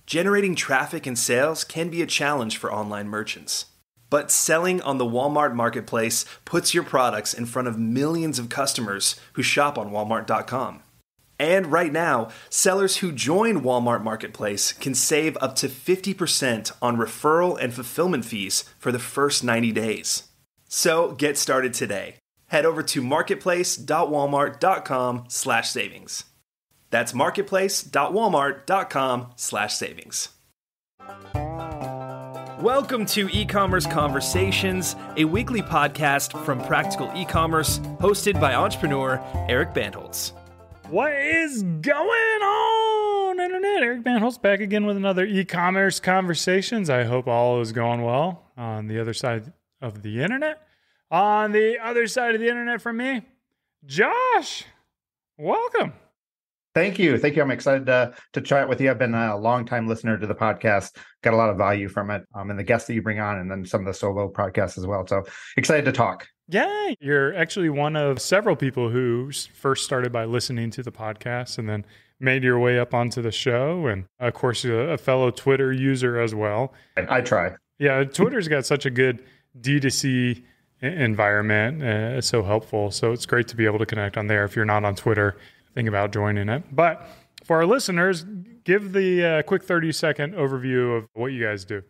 Generating traffic and sales can be a challenge for online merchants. But selling on the Walmart Marketplace puts your products in front of millions of customers who shop on Walmart.com. And right now, sellers who join Walmart Marketplace can save up to 50% on referral and fulfillment fees for the first 90 days. So get started today. Head over to marketplace.walmart.com/savings. That's marketplace.walmart.com/savings. Welcome to E-Commerce Conversations, a weekly podcast from Practical E-Commerce, hosted by entrepreneur Eric Bandholz. What is going on, Internet? Eric Bandholz back again with another E-Commerce Conversations. I hope all is going well on the other side of the Internet. On the other side of the Internet from me, Josh, welcome. Thank you. I'm excited to chat with you. I've been a long-time listener to the podcast, got a lot of value from it, and the guests that you bring on, and then some of the solo podcasts as well. So excited to talk. Yeah, you're actually one of several people who first started by listening to the podcast and then made your way up onto the show. And of course, a fellow Twitter user as well. I try. Yeah, Twitter's got such a good D2C environment. It's so helpful. So it's great to be able to connect on there. If you're not on Twitter, think about joining it. But for our listeners, give the quick 30-second overview of what you guys do.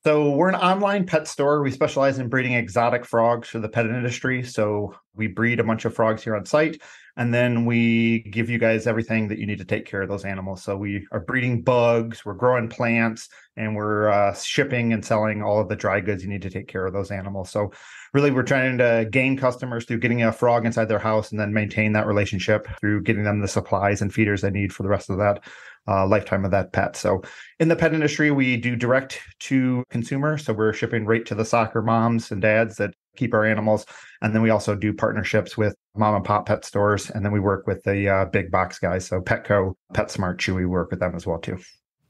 So we're an online pet store. We specialize in breeding exotic frogs for the pet industry. So we breed a bunch of frogs here on site, and then we give you guys everything that you need to take care of those animals. So we are breeding bugs, we're growing plants, and we're shipping and selling all of the dry goods you need to take care of those animals. So really, we're trying to gain customers through getting a frog inside their house and then maintain that relationship through getting them the supplies and feeders they need for the rest of that lifetime of that pet. So in the pet industry, we do direct to consumer. So we're shipping right to the soccer moms and dads that keep our animals. And then we also do partnerships with mom and pop pet stores. And then we work with the big box guys. So Petco, PetSmart, Chewy, work with them as well too.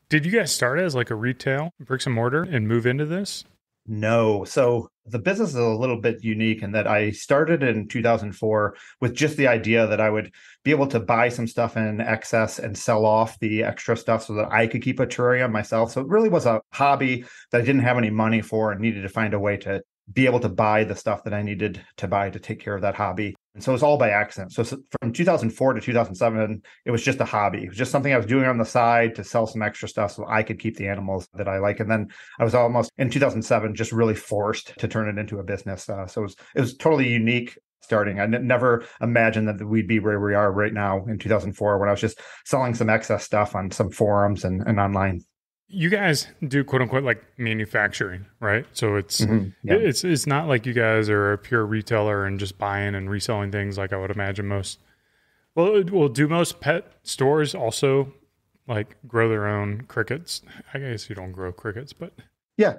Did you guys start as like a retail bricks and mortar and move into this? No. So the business is a little bit unique in that I started in 2004 with just the idea that I would be able to buy some stuff in excess and sell off the extra stuff so that I could keep a terrarium myself. So it really was a hobby that I didn't have any money for and needed to find a way to be able to buy the stuff that I needed to buy to take care of that hobby. And so it was all by accident. So from 2004 to 2007, it was just a hobby. It was just something I was doing on the side to sell some extra stuff so I could keep the animals that I like. And then I was almost in 2007, just really forced to turn it into a business. So it was totally unique starting. I never imagined that we'd be where we are right now in 2004 when I was just selling some excess stuff on some forums and online. You guys do quote unquote like manufacturing, right? So it's not like you guys are a pure retailer and just buying and reselling things like I would imagine most. Well, do most pet stores also like grow their own crickets? I guess you don't grow crickets, but yeah.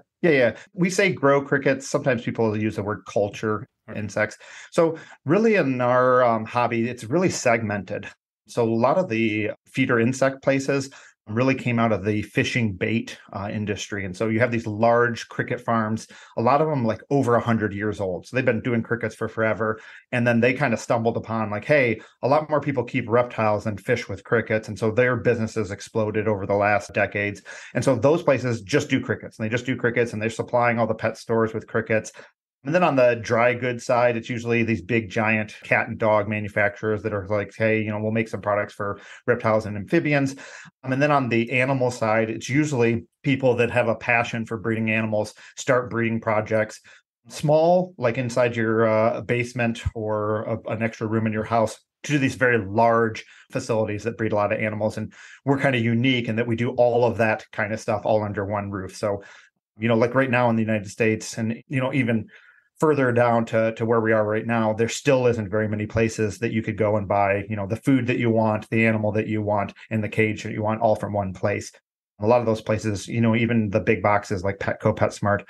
We say grow crickets. Sometimes people use the word culture insects. So really in our hobby, it's really segmented. So a lot of the feeder insect places really came out of the fishing bait industry. And so you have these large cricket farms, a lot of them like over 100 years old. So they've been doing crickets for forever. And then they kind of stumbled upon like, hey, a lot more people keep reptiles than fish with crickets. And so their businesses exploded over the last decades. And so those places just do crickets, and they just do crickets, and they're supplying all the pet stores with crickets. And then on the dry goods side, it's usually these big giant cat and dog manufacturers that are like, hey, we'll make some products for reptiles and amphibians. And then on the animal side, it's usually people that have a passion for breeding animals, start breeding projects, small, like inside your basement or an extra room in your house, to these very large facilities that breed a lot of animals. And we're kind of unique in that we do all of that kind of stuff all under one roof. So, like right now in the United States and, even further down to where we are right now, there still isn't very many places that you could go and buy, the food that you want, the animal that you want, and the cage that you want, all from one place. A lot of those places, even the big boxes like Petco, PetSmart,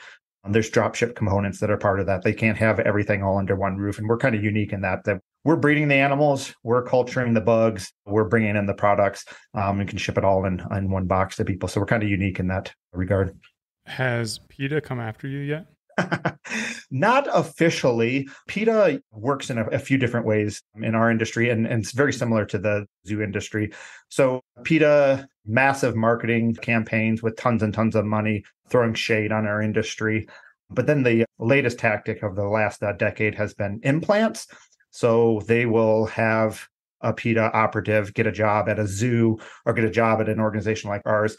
there's drop ship components that are part of that. They can't have everything all under one roof. And we're kind of unique in that we're breeding the animals, we're culturing the bugs, we're bringing in the products, and can ship it all in one box to people. So we're kind of unique in that regard. Has PETA come after you yet? Not officially. PETA works in a few different ways in our industry, and it's very similar to the zoo industry. So PETA, massive marketing campaigns with tons and tons of money, throwing shade on our industry. But then the latest tactic of the last decade has been implants. So they will have a PETA operative get a job at a zoo or get a job at an organization like ours,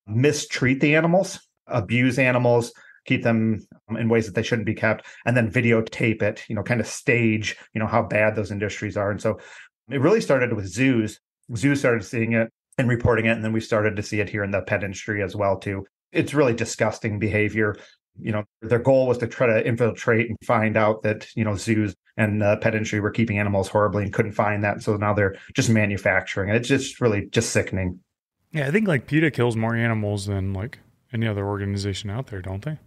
mistreat the animals, abuse animals, keep them in ways that they shouldn't be kept, and then videotape it, kind of stage, how bad those industries are. And so it really started with zoos. Zoos started seeing it and reporting it, and then we started to see it here in the pet industry as well, too. It's really disgusting behavior. Their goal was to try to infiltrate and find out that, zoos and the pet industry were keeping animals horribly and couldn't find that. So now they're just manufacturing. It's just really just sickening. Yeah, I think like PETA kills more animals than like any other organization out there, don't they?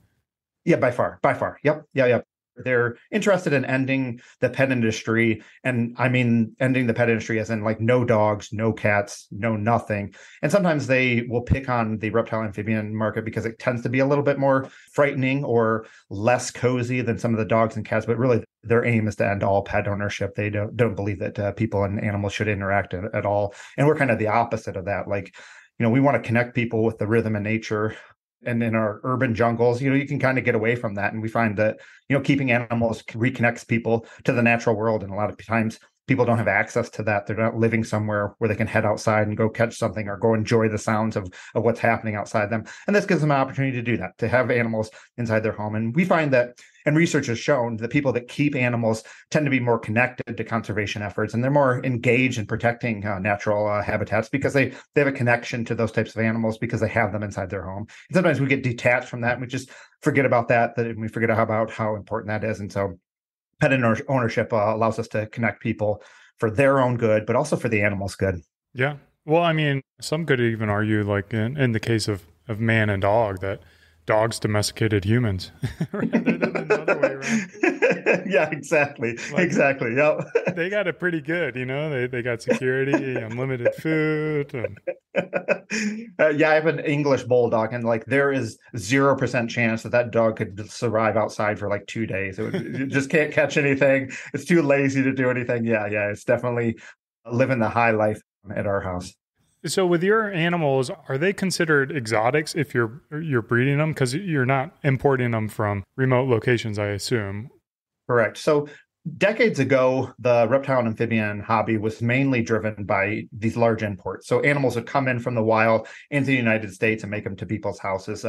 Yeah, by far. Yep. Yeah. They're interested in ending the pet industry. And I mean, ending the pet industry as in like no dogs, no cats, no nothing. And sometimes they will pick on the reptile amphibian market because it tends to be a little bit more frightening or less cozy than some of the dogs and cats. But really, their aim is to end all pet ownership. They don't believe that people and animals should interact at all. And we're kind of the opposite of that. Like, we want to connect people with the rhythm of nature. And in our urban jungles, you can kind of get away from that. And we find that, keeping animals reconnects people to the natural world. And a lot of times people don't have access to that. They're not living somewhere where they can head outside and go catch something or go enjoy the sounds of what's happening outside them. And this gives them an opportunity to do that, to have animals inside their home. And we find that, and research has shown, that people that keep animals tend to be more connected to conservation efforts, and they're more engaged in protecting natural habitats because they have a connection to those types of animals because they have them inside their home. And sometimes we get detached from that and we just forget about that we forget about how important that is. And so pet ownership allows us to connect people for their own good, but also for the animals' good. Yeah. Well, I mean, some could even argue, like in the case of man and dog, that dogs domesticated humans rather than the other way around. Yeah, exactly. Like, exactly. Yep. They got it pretty good, They got security, unlimited food. Yeah, I have an English bulldog, and like there is 0% chance that dog could survive outside for like 2 days. You just can't catch anything. It's too lazy to do anything. Yeah, it's definitely living the high life at our house. So with your animals, are they considered exotics if you're breeding them? Because you're not importing them from remote locations, I assume. Correct. So decades ago, the reptile and amphibian hobby was mainly driven by these large imports. So animals would come in from the wild into the United States and make them to people's houses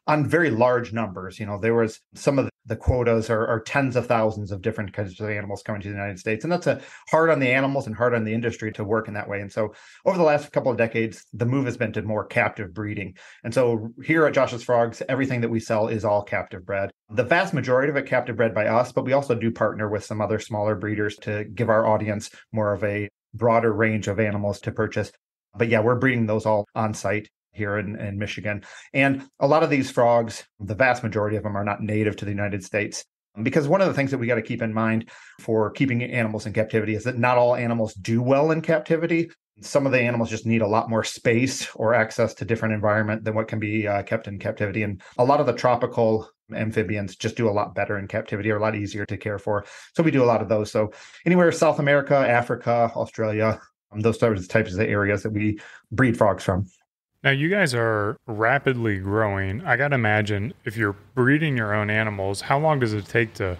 on very large numbers. There was some of the quotas are tens of thousands of different kinds of animals coming to the United States. And that's hard on the animals and hard on the industry to work in that way. And so over the last couple of decades, the move has been to more captive breeding. And so here at Josh's Frogs, everything that we sell is all captive bred. The vast majority of it captive bred by us, but we also do partner with some other smaller breeders to give our audience more of a broader range of animals to purchase. But yeah, we're breeding those all on site here in Michigan. And a lot of these frogs, the vast majority of them are not native to the United States. Because one of the things that we got to keep in mind for keeping animals in captivity is that not all animals do well in captivity. Some of the animals just need a lot more space or access to different environment than what can be kept in captivity. And a lot of the tropical amphibians just do a lot better in captivity, or a lot easier to care for. So we do a lot of those. So anywhere South America, Africa, Australia, those types of areas that we breed frogs from. Now, you guys are rapidly growing. I got to imagine if you're breeding your own animals, how long does it take to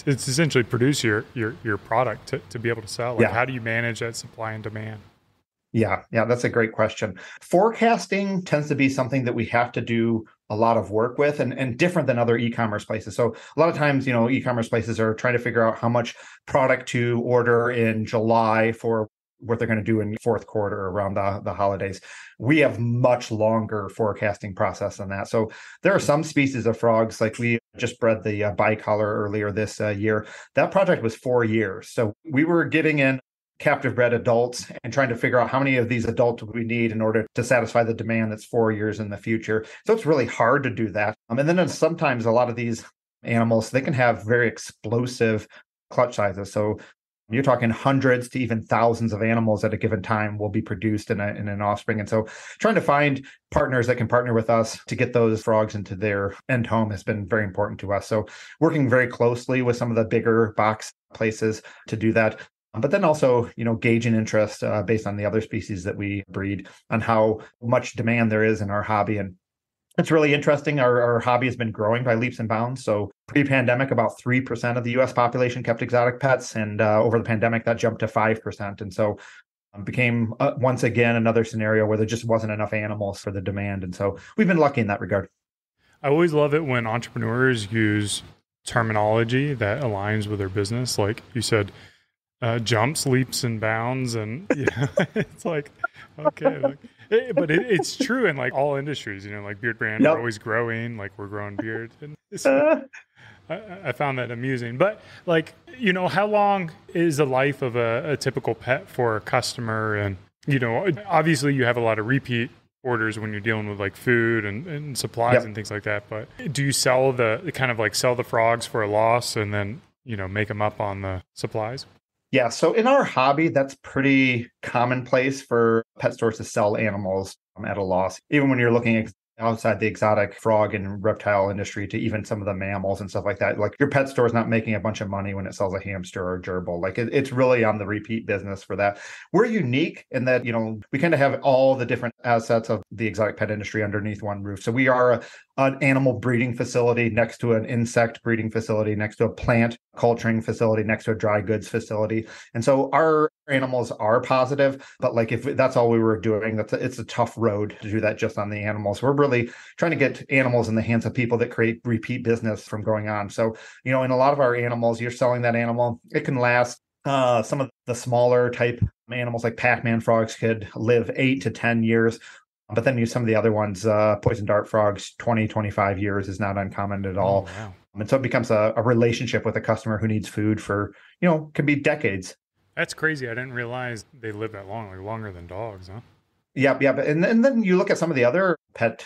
essentially produce your product to be able to sell? Like, how do you manage that supply and demand? Yeah, that's a great question. Forecasting tends to be something that we have to do a lot of work with and different than other e-commerce places. So a lot of times, e-commerce places are trying to figure out how much product to order in July for what they're going to do in fourth quarter around the holidays. We have much longer forecasting process than that. So there are some species of frogs, like we just bred the bicolor earlier this year. That project was 4 years. So we were getting in captive bred adults and trying to figure out how many of these adults we need in order to satisfy the demand that's 4 years in the future. So it's really hard to do that. And then sometimes a lot of these animals, they can have very explosive clutch sizes. So You're talking hundreds to even thousands of animals at a given time will be produced in an offspring. And so trying to find partners that can partner with us to get those frogs into their end home has been very important to us. So working very closely with some of the bigger box places to do that. But then also, gauging interest based on the other species that we breed on how much demand there is in our hobby. And it's really interesting. Our hobby has been growing by leaps and bounds. So pre-pandemic, about 3% of the U.S. population kept exotic pets. And over the pandemic, that jumped to 5%. And so became once again another scenario where there just wasn't enough animals for the demand. And so we've been lucky in that regard. I always love it when entrepreneurs use terminology that aligns with their business. Like you said, jumps, leaps, and bounds. And it's like, okay. But it's true in like all industries, like Beard Brand, we're always growing, like we're growing beard. And I found that amusing. But like, how long is the life of a typical pet for a customer? And, obviously you have a lot of repeat orders when you're dealing with like food and supplies and things like that. But do you sell sell the frogs for a loss and then, make them up on the supplies? Yeah, so in our hobby, that's pretty commonplace for pet stores to sell animals at a loss. Even when you're looking outside the exotic frog and reptile industry to even some of the mammals and stuff like that. Like your pet store is not making a bunch of money when it sells a hamster or a gerbil. Like it's really on the repeat business for that. We're unique in that, we kind of have all the different assets of the exotic pet industry underneath one roof. So we are an animal breeding facility next to an insect breeding facility, next to a plant culturing facility, next to a dry goods facility. And so our animals are positive, but like if that's all we were doing, it's a tough road to do that just on the animals. We're really trying to get animals in the hands of people that create repeat business from going on. So, in a lot of our animals, you're selling that animal, it can last some of the smaller type animals like Pac-Man frogs could live 8 to 10 years. But then some of the other ones, poison dart frogs, 20, 25 years is not uncommon at all. Oh, wow. And so it becomes a relationship with a customer who needs food for, can be decades. That's crazy. I didn't realize they live that long, like longer than dogs, huh? Yeah. And then you look at some of the other pet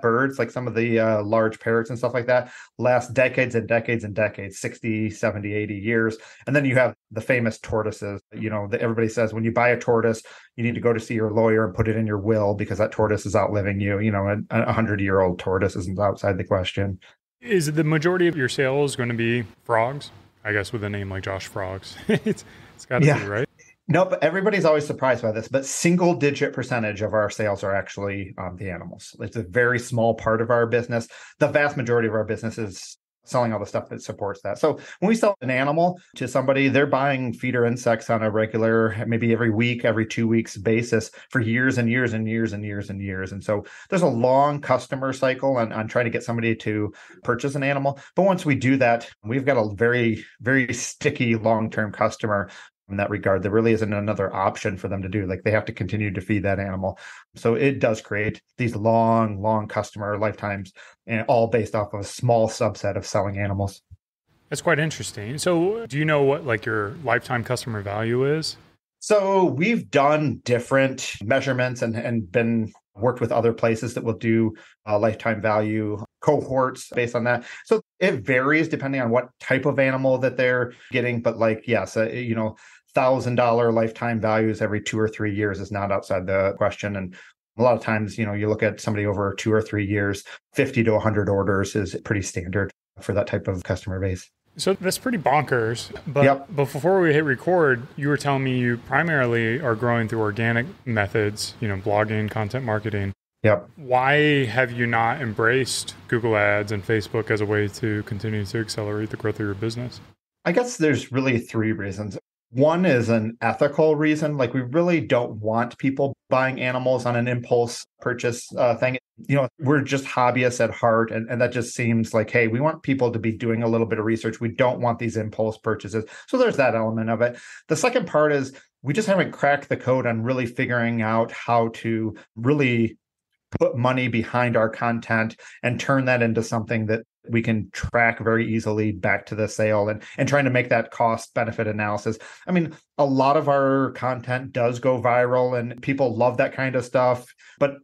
birds, like some of the large parrots and stuff like that, last decades and decades and decades, 60, 70, 80 years. And then you have the famous tortoises, that everybody says when you buy a tortoise, you need to go to see your lawyer and put it in your will because that tortoise is outliving you. A 100-year-old tortoise isn't outside the question. Is the majority of your sales going to be frogs? I guess with a name like Josh Frogs. It's got to be, right? No, but everybody's always surprised by this, but single-digit percentage of our sales are actually the animals. It's a very small part of our business. The vast majority of our business is selling all the stuff that supports that. So when we sell an animal to somebody, they're buying feeder insects on a regular, maybe every week, every 2 weeks basis for years and years and years and years and years. And so there's a long customer cycle on trying to get somebody to purchase an animal. But once we do that, we've got a very, very sticky long-term customer. In that regard, there really isn't another option for them to do. Like they have to continue to feed that animal. So it does create these long customer lifetimes, and all based off of a small subset of selling animals. That's quite interesting. So do you know what like your lifetime customer value is? So we've done different measurements and been worked with other places that will do lifetime value cohorts based on that. So it varies depending on what type of animal that they're getting. But like, yes, $1,000 lifetime values every 2 or 3 years is not outside the question. And a lot of times, you look at somebody over 2 or 3 years, 50 to 100 orders is pretty standard for that type of customer base. So that's pretty bonkers. But before we hit record, you were telling me you primarily are growing through organic methods, blogging, content marketing. Yep. Why have you not embraced Google Ads and Facebook as a way to continue to accelerate the growth of your business? I guess there's really 3 reasons. One is an ethical reason. Like we really don't want people buying animals on an impulse purchase thing. We're just hobbyists at heart. And that just seems like, hey, we want people to be doing a little bit of research. We don't want these impulse purchases. So there's that element of it. The second part is we just haven't cracked the code on really figuring out how to really put money behind our content and turn that into something that we can track very easily back to the sale and trying to make that cost benefit analysis. I mean, a lot of our content does go viral and people love that kind of stuff, but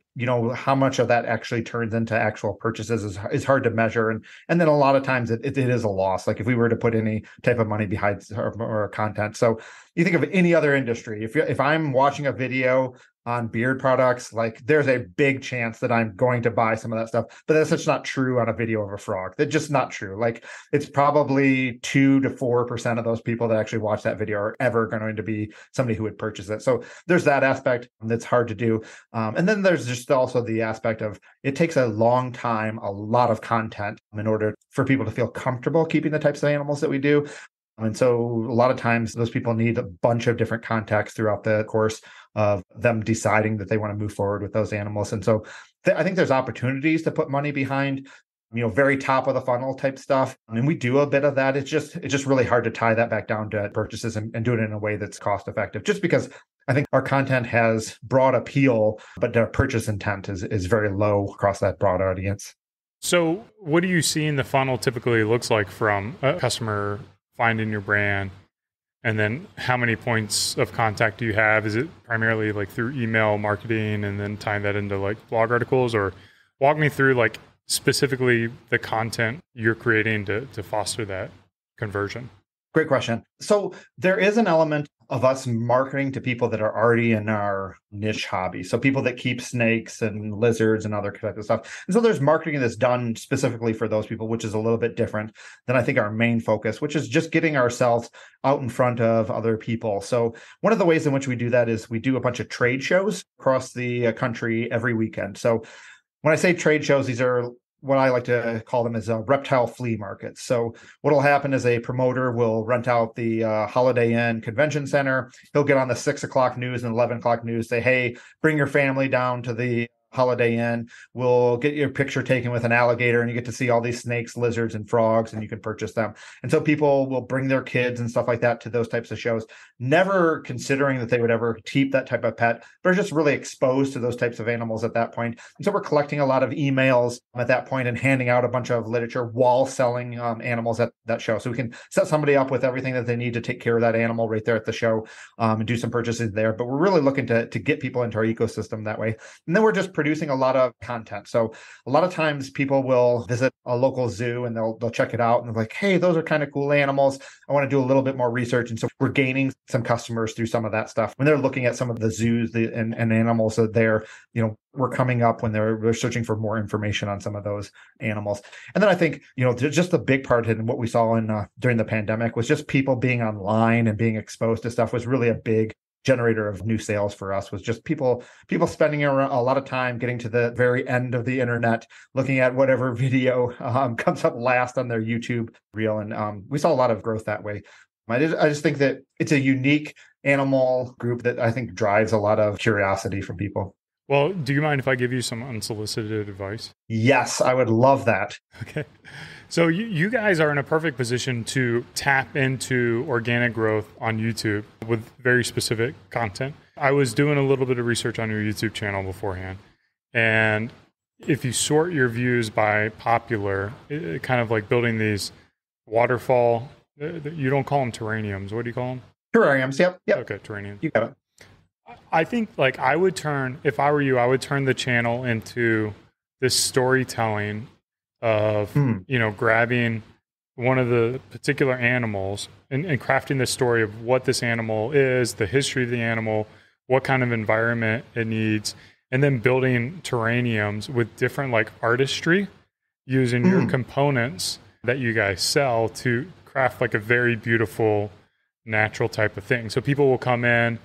how much of that actually turns into actual purchases is hard to measure. And then a lot of times it is a loss. Like if we were to put any type of money behind our content. So you think of any other industry, if I'm watching a video on beard products, like there's a big chance that I'm going to buy some of that stuff, but that's just not true on a video of a frog. That's just not true. Like it's probably 2 to 4% of those people that actually watch that video are ever going to be somebody who would purchase it. So there's that aspect that's hard to do. And then there's just also the aspect of it takes a long time, a lot of content in order for people to feel comfortable keeping the types of animals that we do. And so a lot of times those people need a bunch of different contacts throughout the course of them deciding that they want to move forward with those animals. And so I think there's opportunities to put money behind, very top of the funnel type stuff. I mean, we do a bit of that. It's just really hard to tie that back down to purchases and do it in a way that's cost effective, just because I think our content has broad appeal, but the purchase intent is very low across that broad audience. So what do you see in the funnel typically looks like from a customer finding your brand? And then how many points of contact do you have? Is it primarily like through email marketing and then tying that into like blog articles? Or walk me through like specifically the content you're creating to foster that conversion. Great question. So there is an element of us marketing to people that are already in our niche hobby. So people that keep snakes and lizards and other type of stuff. And so there's marketing that's done specifically for those people, which is a little bit different than I think our main focus, which is just getting ourselves out in front of other people. So one of the ways in which we do that is we do a bunch of trade shows across the country every weekend. So when I say trade shows, these are what I like to call them as reptile flea markets. So what'll happen is a promoter will rent out the Holiday Inn Convention Center. He'll get on the 6 o'clock news and 11 o'clock news, say, hey, bring your family down to the Holiday Inn. We'll get your picture taken with an alligator and you get to see all these snakes, lizards, and frogs, and you can purchase them. And so people will bring their kids and stuff like that to those types of shows, never considering that they would ever keep that type of pet, but are just really exposed to those types of animals at that point. And so we're collecting a lot of emails at that point and handing out a bunch of literature while selling animals at that show. So we can set somebody up with everything that they need to take care of that animal right there at the show and do some purchases there. But we're really looking to get people into our ecosystem that way. And then we're just producing a lot of content. So a lot of times people will visit a local zoo and they'll check it out and they're like, hey, those are kind of cool animals. I want to do a little bit more research. And so we're gaining some customers through some of that stuff. When they're looking at some of the zoos and animals that they're, we're coming up when they're searching for more information on some of those animals. And then I think, just a big part in what we saw during the pandemic was just people being online and being exposed to stuff was really a big generator of new sales for us. Was just people spending a lot of time getting to the very end of the internet, looking at whatever video comes up last on their YouTube reel. And we saw a lot of growth that way. I just think that it's a unique animal group that I think drives a lot of curiosity from people. Well, do you mind if I give you some unsolicited advice? Yes, I would love that. Okay. So you guys are in a perfect position to tap into organic growth on YouTube with very specific content. I was doing a little bit of research on your YouTube channel beforehand. And if you sort your views by popular, it kind of like building these waterfall, you don't call them terrariums. What do you call them? Terrariums. Yep. Okay, terrariums. You got it. I think like if I were you, I would turn the channel into this storytelling of, grabbing one of the particular animals and crafting the story of what this animal is, the history of the animal, what kind of environment it needs, and then building terrariums with different like artistry using your components that you guys sell to craft like a very beautiful natural type of thing. So people will come in,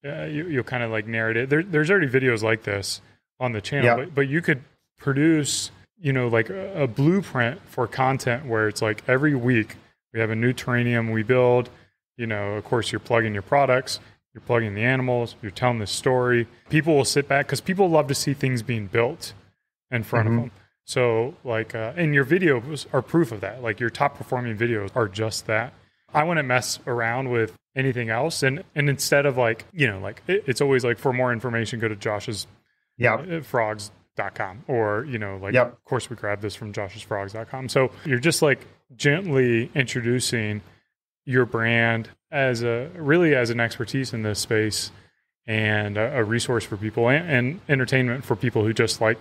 you'll kind of like narrate it. There's already videos like this on the channel, but you could produce, like a blueprint for content where it's like every week we have a new terrarium we build. Of course, you're plugging your products, you're plugging the animals, you're telling the story. People will sit back because people love to see things being built in front of them. So like, and your videos are proof of that. Like your top performing videos are just that. I wouldn't mess around with anything else. And instead of like, it's always like for more information, go to Josh's frogs walmart.com, or, Yep. of course we grabbed this from joshsfrogs.com. So you're just like gently introducing your brand as an expertise in this space, and a resource for people, and entertainment for people who just like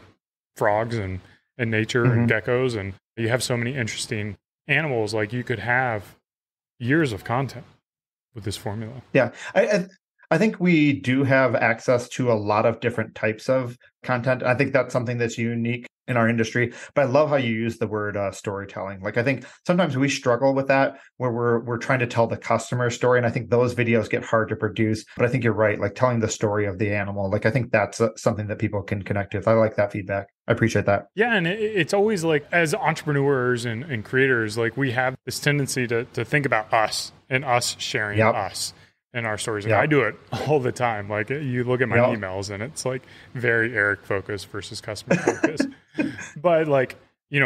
frogs and nature and geckos. And you have so many interesting animals, like you could have years of content with this formula. Yeah. I think we do have access to a lot of different types of content. I think that's something that's unique in our industry. But I love how you use the word storytelling. Like, I think sometimes we struggle with that, where we're trying to tell the customer story, and I think those videos get hard to produce. But I think you're right, like telling the story of the animal. Like, I think that's something that people can connect with. I like that feedback. I appreciate that. Yeah, and it's always like, as entrepreneurs and creators, like we have this tendency to think about us and us sharing us and our stories. And I do it all the time. Like, you look at my emails and it's like very Eric focused versus customer focused. But like,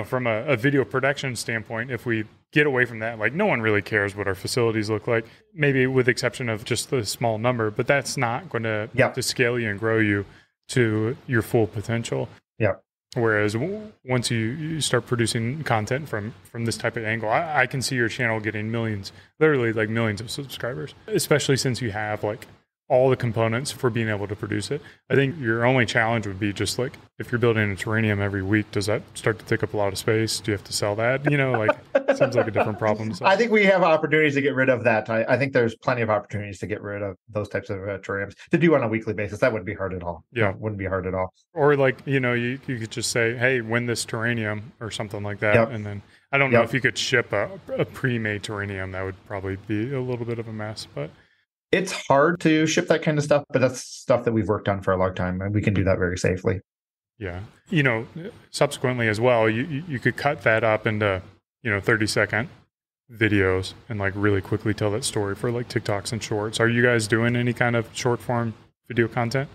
from a video production standpoint, if we get away from that, like no one really cares what our facilities look like, maybe with the exception of just the small number, but that's not going to scale you and grow you to your full potential. Yeah. Whereas once you start producing content from this type of angle, I can see your channel getting literally like millions of subscribers, especially since you have like all the components for being able to produce it. I think your only challenge would be just like, if you're building a terrarium every week, does that start to take up a lot of space? Do you have to sell that? Seems like a different problem. So. I think we have opportunities to get rid of that. I think there's plenty of opportunities to get rid of those types of terrariums to do on a weekly basis. That wouldn't be hard at all. Yeah. No, it wouldn't be hard at all. Or like, you could just say, hey, win this terrarium or something like that. Yep. And then I don't know if you could ship a pre-made terrarium. That would probably be a little bit of a mess, but it's hard to ship that kind of stuff, but that's stuff that we've worked on for a long time, and we can do that very safely. Yeah. Subsequently as well, you could cut that up into, 30-second videos and like really quickly tell that story for like TikToks and shorts. Are you guys doing any kind of short form video content?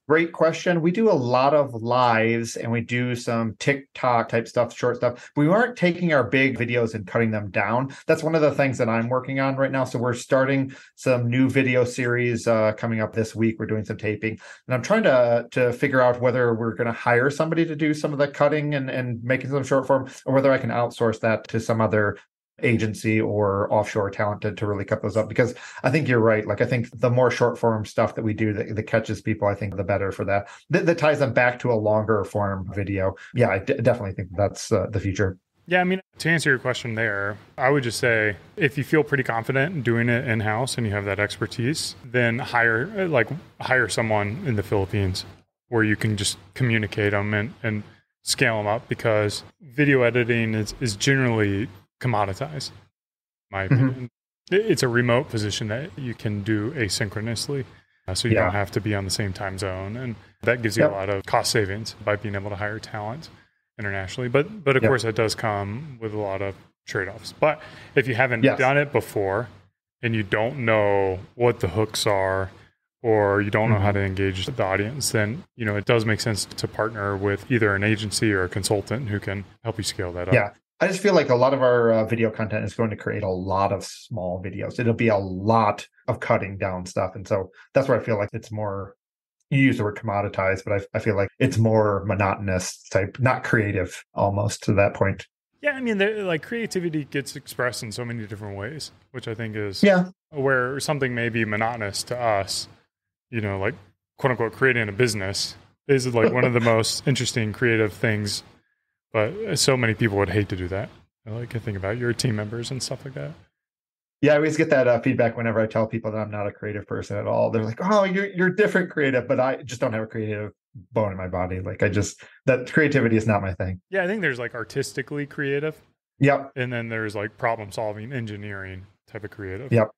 Great question. We do a lot of lives, and we do some TikTok type stuff, short stuff. We aren't taking our big videos and cutting them down. That's one of the things that I'm working on right now. So we're starting some new video series coming up this week. We're doing some taping, and I'm trying to figure out whether we're going to hire somebody to do some of the cutting and making some short form, or whether I can outsource that to some other agency or offshore talent to really cut those up. Because I think you're right. Like, I think the more short form stuff that we do that catches people, I think the better for that. That ties them back to a longer form video. Yeah, I definitely think that's the future. Yeah, I mean, to answer your question there, I would just say, if you feel pretty confident in doing it in-house and you have that expertise, then hire someone in the Philippines where you can just communicate them and scale them up, because video editing is generally commoditized, in my opinion. It's a remote position that you can do asynchronously, so you don't have to be on the same time zone, and that gives you a lot of cost savings by being able to hire talent internationally. But of course, that does come with a lot of trade-offs. But if you haven't done it before and you don't know what the hooks are, or you don't know how to engage the audience, then it does make sense to partner with either an agency or a consultant who can help you scale that up. Yeah. I just feel like a lot of our video content is going to create a lot of small videos. It'll be a lot of cutting down stuff. And so that's where I feel like it's more, you use the word commoditized, but I feel like it's more monotonous type, not creative almost to that point. Yeah, I mean, like creativity gets expressed in so many different ways, which I think is where something may be monotonous to us, like quote unquote creating a business is like one of the most interesting creative things. But so many people would hate to do that. I think about your team members and stuff like that. Yeah, I always get that feedback whenever I tell people that I'm not a creative person at all. They're like, "Oh, you're different creative," but I just don't have a creative bone in my body. Like, that creativity is not my thing. Yeah, I think there's like artistically creative. Yep. And then there's like problem solving, engineering type of creative. Yep.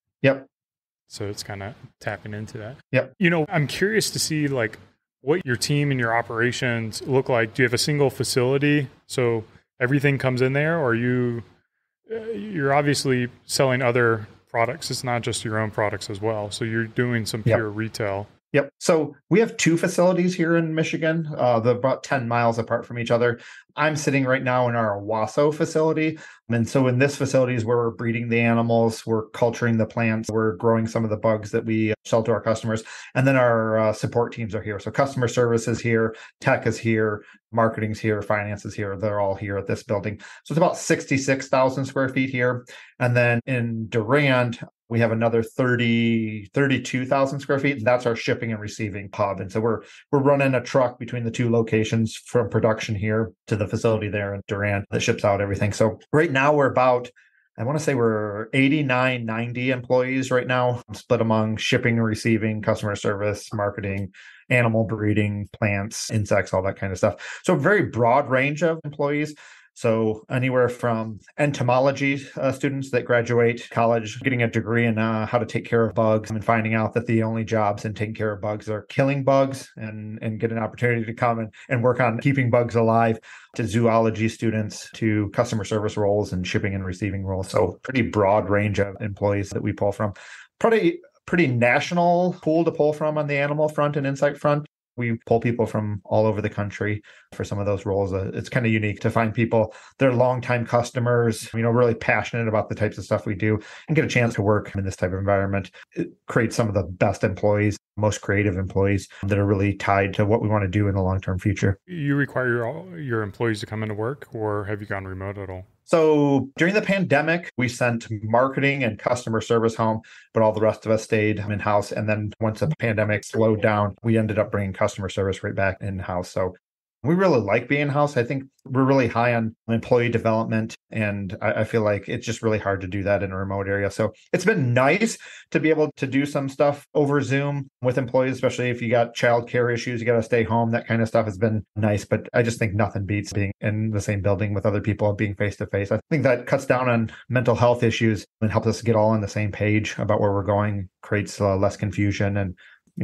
So it's kind of tapping into that. Yep. I'm curious to see like what your team and your operations look like. Do you have a single facility so everything comes in there, or you're obviously selling other products? It's not just your own products as well. So you're doing some pure retail. Yep. So we have two facilities here in Michigan. They're about 10 miles apart from each other. I'm sitting right now in our Owasso facility. And so in this facility is where we're breeding the animals, we're culturing the plants, we're growing some of the bugs that we sell to our customers. And then our support teams are here. So customer service is here, tech is here, marketing's here, finance is here. They're all here at this building. So it's about 66,000 square feet here. And then in Durand, we have another 32,000 square feet. And that's our shipping and receiving hub. And so we're running a truck between the two locations from production here to the facility there in Durand that ships out everything. So right now we're about, I want to say we're 89, 90 employees right now, split among shipping and receiving, customer service, marketing, animal breeding, plants, insects, all that kind of stuff. So a very broad range of employees. So anywhere from entomology students that graduate college, getting a degree in how to take care of bugs and finding out that the only jobs in taking care of bugs are killing bugs and get an opportunity to come and work on keeping bugs alive, to zoology students, to customer service roles and shipping and receiving roles. So pretty broad range of employees that we pull from. Pretty national pool to pull from on the animal front and insect front. We pull people from all over the country for some of those roles. It's kind of unique to find people, they're longtime customers, really passionate about the types of stuff we do and get a chance to work in this type of environment. It creates some of the best employees, most creative employees that are really tied to what we want to do in the long-term future. You require your employees to come into work, or have you gone remote at all? So during the pandemic, we sent marketing and customer service home, but all the rest of us stayed in-house. And then once the pandemic slowed down, we ended up bringing customer service right back in-house. So we really like being in-house. I think we're really high on employee development, and I feel like it's just really hard to do that in a remote area. So it's been nice to be able to do some stuff over Zoom with employees, especially if you got childcare issues, you got to stay home, that kind of stuff has been nice. But I just think nothing beats being in the same building with other people, being face-to-face. I think that cuts down on mental health issues and helps us get all on the same page about where we're going, creates less confusion. And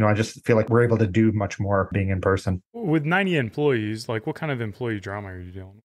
I just feel like we're able to do much more being in person. With 90 employees, what kind of employee drama are you dealing with?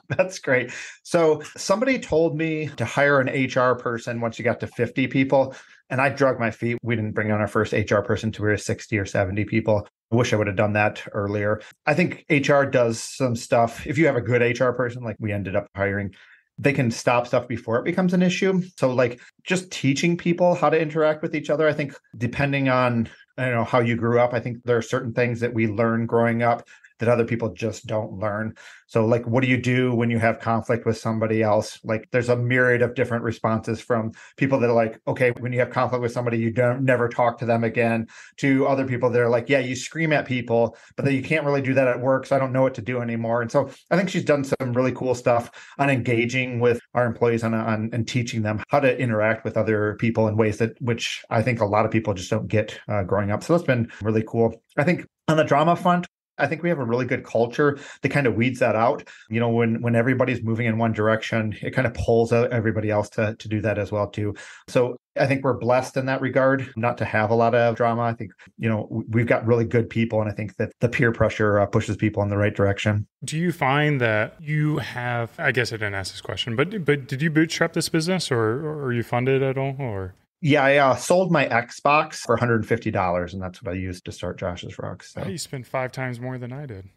That's great. So somebody told me to hire an HR person once you got to 50 people, and I drug my feet. We didn't bring on our first HR person until we were 60 or 70 people. I wish I would have done that earlier. I think HR does some stuff. If you have a good HR person, like we ended up hiring, they can stop stuff before it becomes an issue. So just teaching people how to interact with each other, I think depending on how you grew up, I think there are certain things that we learn growing up that other people just don't learn. So what do you do when you have conflict with somebody else? There's a myriad of different responses from people that are okay, when you have conflict with somebody, you don't never talk to them again, to other people that are yeah, you scream at people, but then you can't really do that at work. So I don't know what to do anymore. And so I think she's done some really cool stuff on engaging with our employees and teaching them how to interact with other people in ways which I think a lot of people just don't get growing up. So that's been really cool. I think on the drama front, I think we have a really good culture that kind of weeds that out. When everybody's moving in one direction, it kind of pulls out everybody else to do that as well too. So I think we're blessed in that regard, not to have a lot of drama. I think, we've got really good people, and I think that the peer pressure pushes people in the right direction. Do you find that you have, I guess I didn't ask this question, but did you bootstrap this business or are you funded at all, or? Yeah, I sold my Xbox for $150, and that's what I used to start Josh's Rocks. So. You spent 5 times more than I did.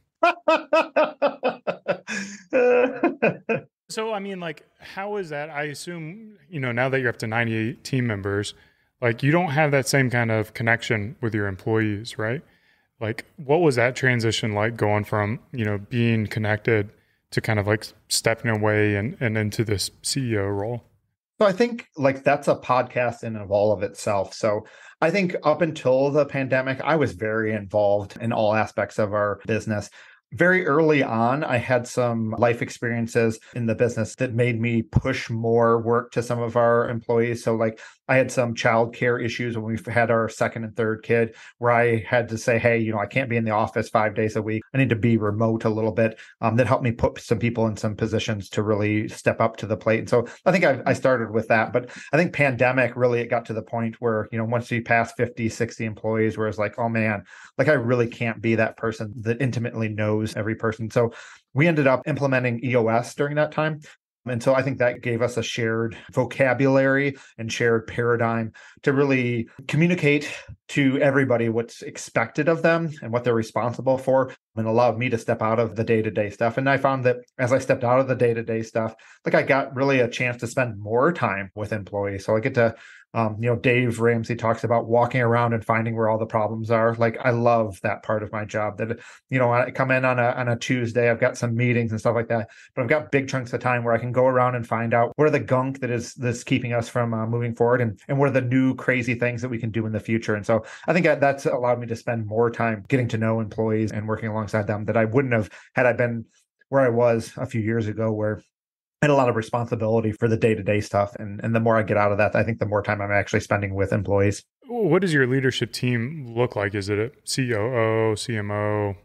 So, how is that? I assume, now that you're up to 98 team members, you don't have that same kind of connection with your employees, right? What was that transition like, going from, being connected to kind of stepping away and into this CEO role? So I think that's a podcast in and of all of itself. So I think up until the pandemic, I was very involved in all aspects of our business. Very early on, I had some life experiences in the business that made me push more work to some of our employees. So I had some childcare issues when we had our second and third kid, where I had to say, hey, I can't be in the office 5 days a week. I need to be remote a little bit. That helped me put some people in some positions to really step up to the plate. And so I think I started with that. But I think pandemic, really, it got to the point where, once we passed 50, 60 employees, where it's oh man, I really can't be that person that intimately knows every person. So we ended up implementing EOS during that time. And so I think that gave us a shared vocabulary and shared paradigm to really communicate to everybody what's expected of them and what they're responsible for, and allowed me to step out of the day-to-day stuff. And I found that as I stepped out of the day-to-day stuff, like I got really a chance to spend more time with employees. So I get to Dave Ramsey talks about walking around and finding where all the problems are. Like, I love that part of my job that, I come in on a Tuesday, I've got some meetings and stuff like that, but I've got big chunks of time where I can go around and find out what are the gunk that's keeping us from moving forward, and what are the new crazy things that we can do in the future. And so I think that's allowed me to spend more time getting to know employees and working alongside them that I wouldn't have had I been where I was a few years ago, where and a lot of responsibility for the day-to-day stuff. And the more I get out of that, I think the more time I'm actually spending with employees. What does your leadership team look like? Is it a COO, CMO,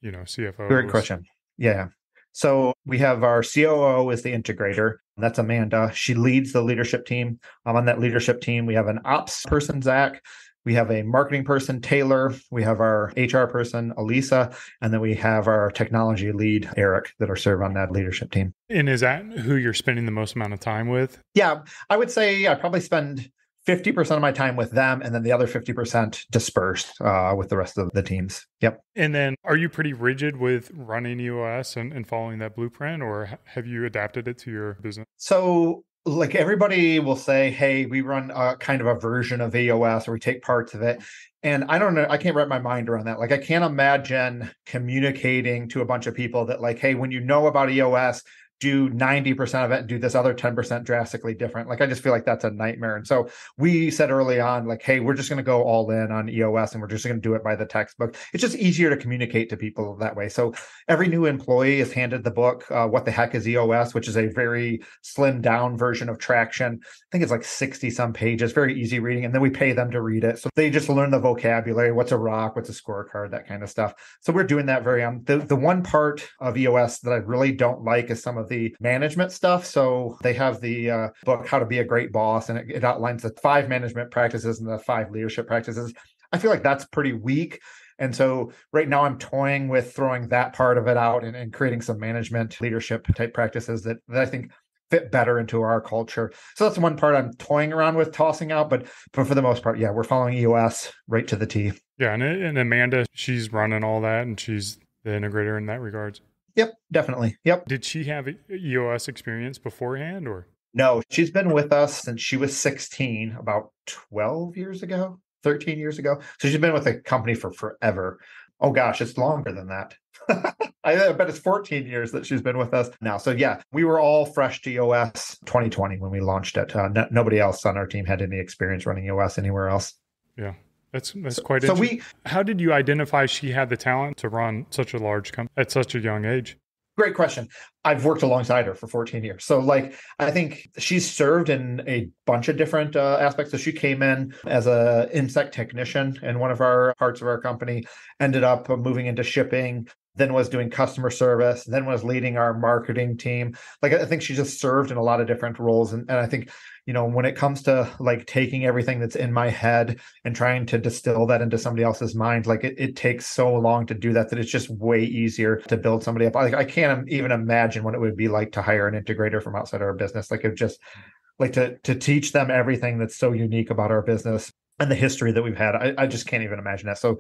CFO? Great question. Yeah. So we have our COO is the integrator. That's Amanda. She leads the leadership team. On that leadership team, we have an ops person, Zach. We have a marketing person, Taylor. We have our HR person, Elisa. And then we have our technology lead, Eric, that are serve on that leadership team. And is that who you're spending the most amount of time with? Yeah, I would say I probably spend 50% of my time with them, and then the other 50% dispersed with the rest of the teams. Yep. And then are you pretty rigid with running EOS and following that blueprint, or have you adapted it to your business? So like everybody will say, hey, we run a kind of a version of EOS, or we take parts of it. And I don't know, I can't wrap my mind around that. Like, I can't imagine communicating to a bunch of people that like, hey, when you know about EOS, do 90% of it and do this other 10% drastically different. Like, I just feel like that's a nightmare. And so we said early on, like, hey, we're just going to go all in on EOS and we're just going to do it by the textbook. It's just easier to communicate to people that way. So every new employee is handed the book, What the Heck is EOS, which is a very slimmed down version of Traction. I think it's like 60 some pages, very easy reading. And then we pay them to read it. So they just learn the vocabulary, what's a rock, what's a scorecard, that kind of stuff. So we're doing that very on. The one part of EOS that I really don't like is some of the management stuff. So they have the book, How to Be a Great Boss, and it outlines the 5 management practices and the 5 leadership practices. I feel like that's pretty weak. And so right now I'm toying with throwing that part of it out and creating some management leadership type practices that I think fit better into our culture. So that's one part I'm toying around with tossing out. But for the most part, yeah, we're following EOS right to the T. Yeah. And Amanda, she's running all that and she's the integrator in that regards. Yep, definitely. Yep. Did she have EOS experience beforehand or? No, she's been with us since she was 16, about 12 years ago, 13 years ago. So she's been with the company for forever. Oh gosh, it's longer than that. I bet it's 14 years that she's been with us now. So yeah, we were all fresh to EOS 2020 when we launched it. Nobody else on our team had any experience running EOS anywhere else. Yeah. That's quite interesting. How did you identify she had the talent to run such a large company at such a young age? Great question. I've worked alongside her for 14 years. So I think she's served in a bunch of different aspects. So she came in as an insect technician in one of our parts of our company, ended up moving into shipping, then was doing customer service, then was leading our marketing team. I think she just served in a lot of different roles. And I think, when it comes to taking everything that's in my head and trying to distill that into somebody else's mind, it takes so long to do that it's just way easier to build somebody up. I can't even imagine what it would be like to hire an integrator from outside our business. It just to teach them everything that's so unique about our business and the history that we've had. I just can't even imagine that. So,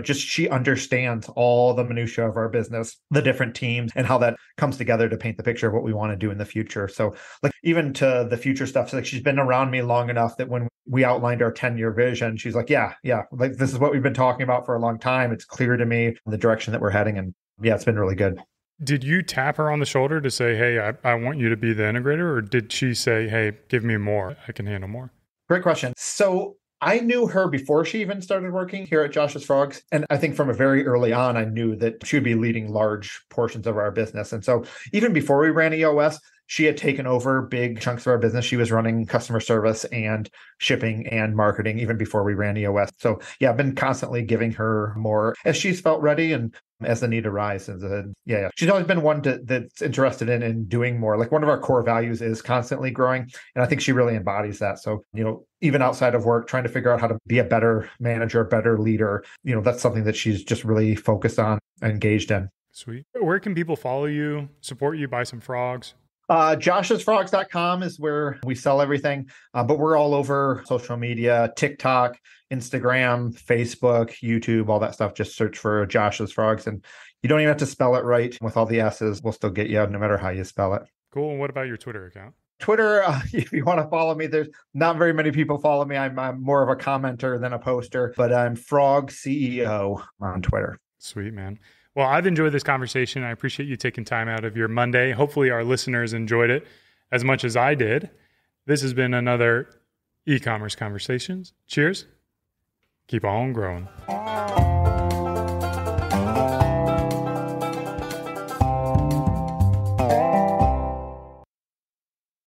just she understands all the minutia of our business, the different teams, and how that comes together to paint the picture of what we want to do in the future. So even to the future stuff, so she's been around me long enough that when we outlined our 10-year vision, she's like, yeah, this is what we've been talking about for a long time. It's clear to me the direction that we're heading. And yeah, it's been really good. Did you tap her on the shoulder to say, hey, I want you to be the integrator? Or did she say, hey, give me more, I can handle more? Great question. So I knew her before she even started working here at Josh's Frogs. And I think from a very early on, I knew that she would be leading large portions of our business. And so even before we ran EOS, she had taken over big chunks of our business. She was running customer service and shipping and marketing even before we ran EOS. So yeah, I've been constantly giving her more as she's felt ready and as the need arises. Yeah. She's always been one that's interested in doing more. One of our core values is constantly growing. And I think she really embodies that. So, even outside of work, trying to figure out how to be a better manager, better leader, that's something that she's just really focused on and engaged in. Sweet. Where can people follow you, support you, buy some frogs? joshsfrogs.com is where we sell everything, but we're all over social media, TikTok, Instagram, Facebook, YouTube, all that stuff. Just search for Josh's Frogs, and you don't even have to spell it right with all the S's. We'll still get you no matter how you spell it. Cool. And what about your Twitter account? Twitter, if you want to follow me, there's not very many people follow me. I'm more of a commenter than a poster, but I'm Frog CEO on Twitter. Sweet, man. Well, I've enjoyed this conversation. I appreciate you taking time out of your Monday. Hopefully our listeners enjoyed it as much as I did. This has been another e-commerce Conversations. Cheers. Keep on growing.